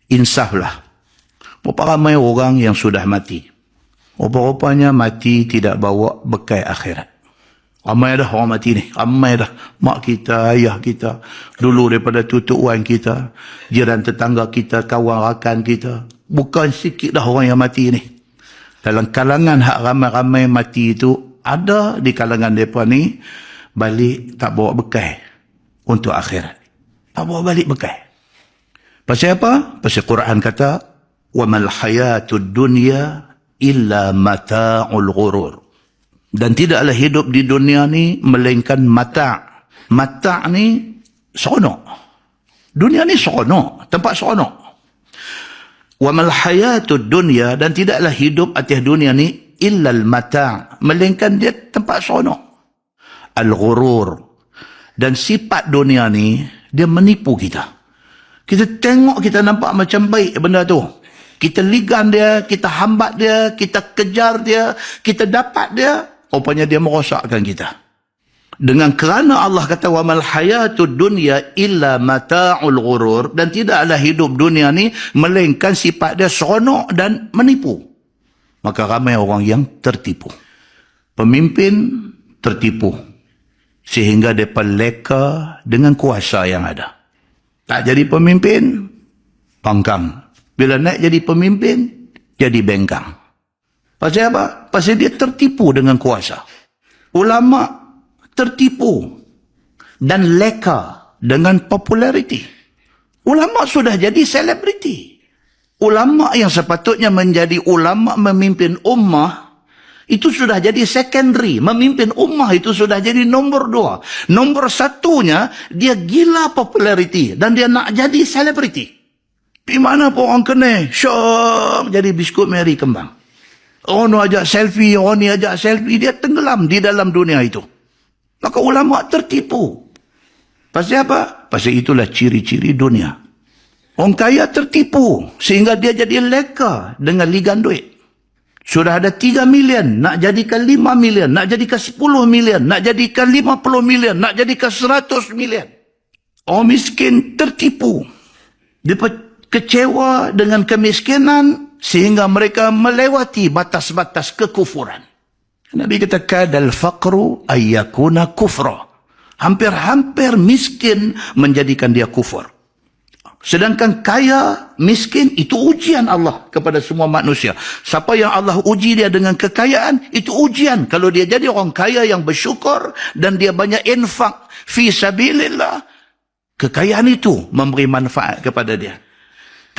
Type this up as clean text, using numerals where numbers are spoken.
insaflah. Berapa ramai orang yang sudah mati. Rupa-rupanya mati tidak bawa bekal akhirat. Ramai dah orang mati ni. Ramai dah. Mak kita, ayah kita. Dulu daripada tutuk wan kita. Jiran tetangga kita, kawan rakan kita. Bukan sikit dah orang yang mati ni. Dalam kalangan hak ramai-ramai mati itu, ada di kalangan mereka ni, balik tak bawa bekal untuk akhirat. Tak bawa balik bekal. Pasal apa? Pasal Quran kata, وَمَا الْحَيَاةُ الدُّنْيَا إِلَّا مَتَاعُ الْغُرُورِ. Dan tidaklah hidup di dunia ni melainkan mata'. Mata' ni seronok. Dunia ni seronok, tempat seronok. وَمَا الْحَيَاةُ الدُّنْيَا, dan tidaklah hidup atas dunia ni إِلَّا الْمَتَاعُ, melainkan dia tempat seronok. Al-ghurur. Dan sifat dunia ni, dia menipu kita. Kita tengok, kita nampak macam baik benda tu. Kita ligan dia, kita hambat dia, kita kejar dia, kita dapat dia. Rupanya dia merosakkan kita. Dengan kerana Allah kata, وَمَا الْحَيَاةُ الدُّنْيَا إِلَّا مَتَاعُ الْغُرُورِ, dan tidaklah hidup dunia ni melainkan sifat dia seronok dan menipu. Maka ramai orang yang tertipu. Pemimpin tertipu. Sehingga mereka leka dengan kuasa yang ada. Tak jadi pemimpin, pangkang. Bila naik jadi pemimpin, jadi bengkang. Pasal apa? Pasal dia tertipu dengan kuasa. Ulama tertipu dan leka dengan populariti. Ulama sudah jadi selebriti. Ulama yang sepatutnya menjadi ulama memimpin ummah, itu sudah jadi secondary. Memimpin ummah itu sudah jadi nombor 2. Nombor 1-nya, dia gila populariti dan dia nak jadi selebriti. Di mana pun orang kena, syok, jadi biskut Mary kembang. Orang ni ajak selfie, orang ni ajak selfie, dia tenggelam di dalam dunia itu. Maka ulama tertipu. Pasal apa? Pasal itulah ciri-ciri dunia. Orang kaya tertipu sehingga dia jadi leka dengan ligan duit. Sudah ada 3 million, nak jadikan 5 million, nak jadikan 10 million, nak jadikan 50 million, nak jadikan 100 million. Orang miskin tertipu. Dia kecewa dengan kemiskinan sehingga mereka melewati batas-batas kekufuran. Nabi kata, kadal faqru ayyakuna kufra. Hampir-hampir miskin menjadikan dia kufur. Sedangkan kaya, miskin, itu ujian Allah kepada semua manusia. Siapa yang Allah uji dia dengan kekayaan, itu ujian. Kalau dia jadi orang kaya yang bersyukur dan dia banyak infak fi sabilillah, kekayaan itu memberi manfaat kepada dia.